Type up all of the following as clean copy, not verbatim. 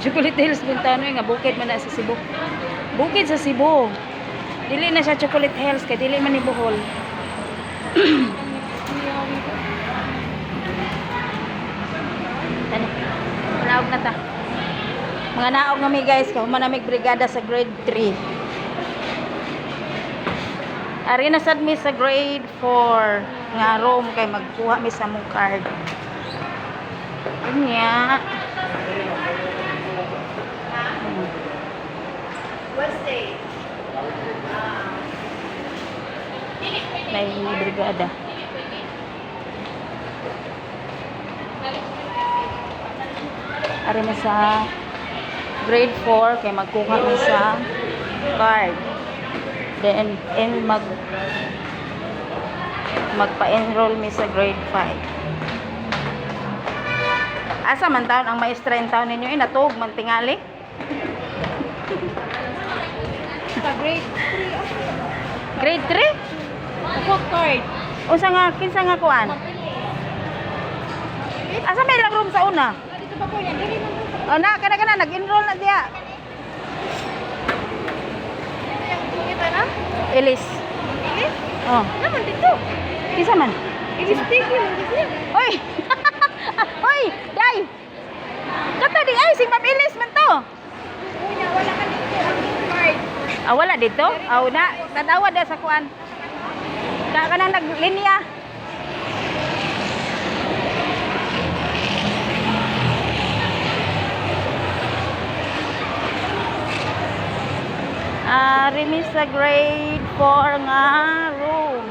Chocolate Hills Bintano nga bukid man na sa Cebu. Bukid sa Cebu. Dili na siya Chocolate Hills kay dili man ni Bohol. Ano? Naog na ta. Mga naog na mi guys, manamig brigada sa grade 3. Ari na sad mi sa grade 4 nga room kay magkuha mi sa mong card. Anya. Wednesday. May brigada. Ari na sa grade 4 kay magkuha mi sa card. Then magpa-enroll mi sa grade 5. Asa man taon ang maestra in taon ninyo natug man tingali? Sa grade 3. Grade 3? Ako card. Unsa nga kinsa nga kuan? Asa may lang room sa una? Dito pa po yan. Dili man po. O na kana nag-enroll na diya. Kita na? Elis. Ilis? Oh. Naman dito. Kinsa man? Ilis tiki lang dito. Oy. Oy, dai. Kato di ay si Ma'am Elis man to. Kuya, wala ka dito. Ang card. Ah, wala dito? Ah, na tanawa da sa kuan. Ka nang naglinya. Remi sa grade 4 nga room.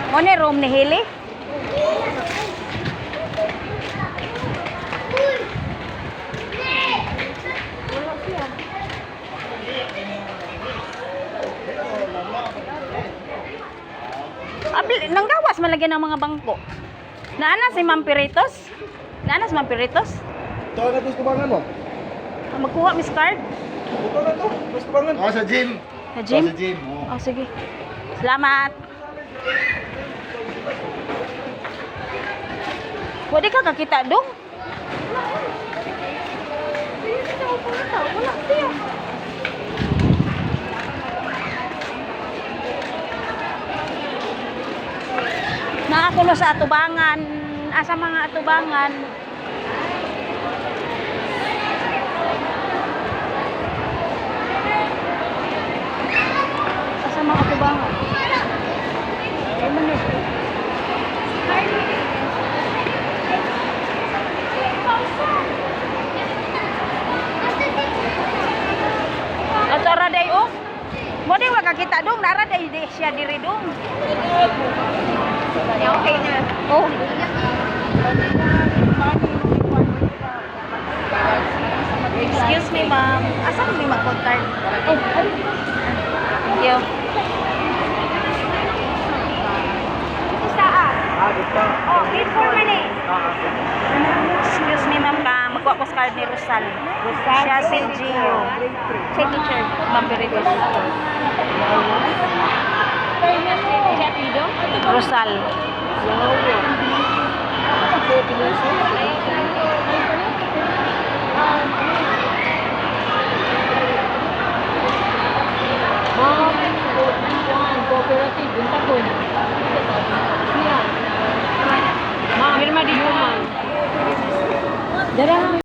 Mo ni room ni Hili? Abil, nanggawas man lagi ng mga bangko. Naana si Ma'am Piritos? Naana si Ma'am Piritos? Ito na ito sa kubangan mo. Magkuha Miss Card? Ito na ito. Sa kubangan. Oh, sa gym. Sa gym? Sa gym. Oh. Oh, sige. Salamat. Pwede ka kakita dong? Wala siya. Nakakulo sa atubangan. Asa mga atubangan. Asa mga atubangan. Ay, manit. At araday oh. Mo di makakita dong, naraday di siya diri dong. Okay na. Oh. Excuse me, ma'am. Asan may mag-card? Oh, thank you. Isa ah. Dito. Oh, wait 4 minutes. Excuse me, ma'am. Magkuha ko sa card ni Rosal. Siya si Gio. Siya teacher. Ma'am Piritos. Rosal. Cooperative, bunta ko. Ma'am, Irma di human. Dara.